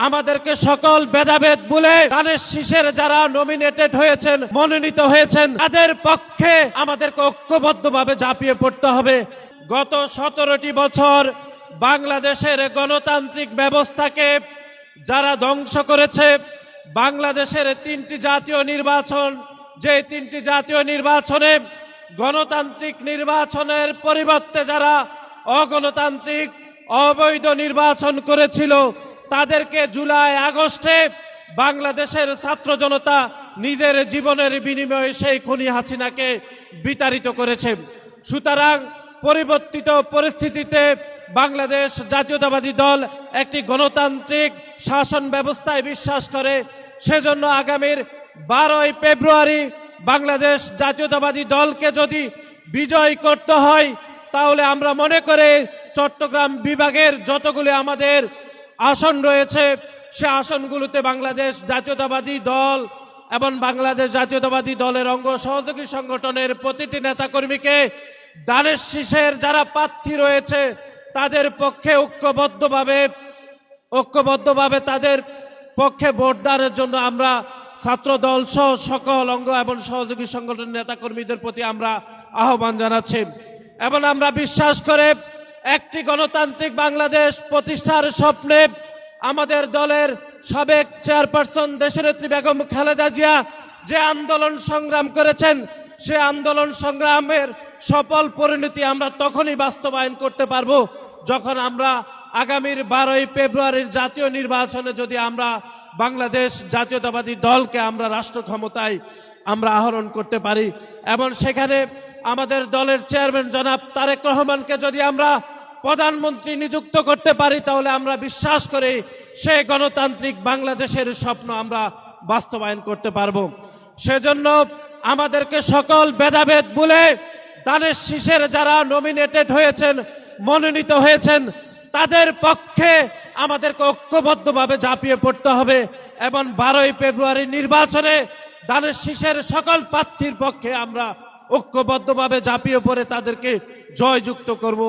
আমাদেরকে সকল ভেদাভেদ ভুলে ধানের শীষের যারা নমিনেটেড হয়েছেন, মনোনীত হয়েছেন, তাদের পক্ষে আমাদেরকে ঐক্যবদ্ধভাবে ঝাঁপিয়ে পড়তে হবে। গত 17টি বছর বাংলাদেশের গণতান্ত্রিক ব্যবস্থাকে যারা ধ্বংস করেছে, বাংলাদেশের 3টি জাতীয় নির্বাচন, যে 3টি জাতীয় নির্বাচনে গণতান্ত্রিক নির্বাচনের পরিবর্তে যারা অগণতান্ত্রিক অবৈধ নির্বাচন করেছিল, তাদেরকে জুলাই আগস্টে বাংলাদেশের ছাত্র জনতা নিজের জীবনের বিনিময়ে সেই খুনি হাসিনাকে বিতাড়িত করেছে। সুতরাং পরিবর্তিত পরিস্থিতিতে বাংলাদেশ জাতীয়তাবাদী দল একটি গণতান্ত্রিক শাসন ব্যবস্থায় বিশ্বাস করে। সেজন্য আগামীর 12ই ফেব্রুয়ারি বাংলাদেশ জাতীয়তাবাদী দলকে যদি বিজয় করতে হয়, তাহলে আমরা মনে করে চট্টগ্রাম বিভাগের যতগুলি আমাদের আসন রয়েছে, সে আসনগুলোতে বাংলাদেশ জাতীয়তাবাদী দল এবং বাংলাদেশ জাতীয়তাবাদী দলের অঙ্গ সহযোগী সংগঠনের প্রতিটি নেতাকর্মীকে ধানের শীষের যারা প্রার্থী রয়েছে তাদের পক্ষে ঐক্যবদ্ধভাবে তাদের পক্ষে ভোটদানের জন্য আমরা ছাত্র দল সহ সকল অঙ্গ এবং সহযোগী সংগঠনের নেতাকর্মীদের প্রতি আমরা আহ্বান জানাচ্ছি। এবং আমরা বিশ্বাস করে একটি গণতান্ত্রিক বাংলাদেশ প্রতিষ্ঠার স্বপ্নে আমাদের দলের সাবেক চেয়ারপারসন দেশনেত্রী বেগম খালেদা জিয়া যে আন্দোলন সংগ্রাম করেছেন, সে আন্দোলন সংগ্রামের সফল পরিণতি আমরা তখনই বাস্তবায়ন করতে পারবো যখন আমরা আগামীর 12ই ফেব্রুয়ারির জাতীয় নির্বাচনে যদি আমরা বাংলাদেশ জাতীয়তাবাদী দলকে আমরা রাষ্ট্র ক্ষমতায় আমরা আহরণ করতে পারি এবং সেখানে আমাদের দলের চেয়ারম্যান জনাব তারেক রহমানকে যদি আমরা প্রধানমন্ত্রী নিযুক্ত করতে পারি, তাহলে আমরা বিশ্বাস করি সেই গণতান্ত্রিক বাংলাদেশের স্বপ্ন আমরা বাস্তবায়ন করতে পারবো। সেজন্য আমাদেরকে সকল ভেদাভেদ ভুলে ধানের শীষের যারা নমিনেটেড হয়েছেন, মনোনীত হয়েছেন, তাদের পক্ষে আমাদেরকে ঐক্যবদ্ধভাবে ঝাঁপিয়ে পড়তে হবে এবং 12ই ফেব্রুয়ারি নির্বাচনে ধানের শীষের সকল প্রার্থীর পক্ষে আমরা ঐক্যবদ্ধভাবে ঝাঁপিয়ে পড়ে তাদেরকে জয়যুক্ত করব।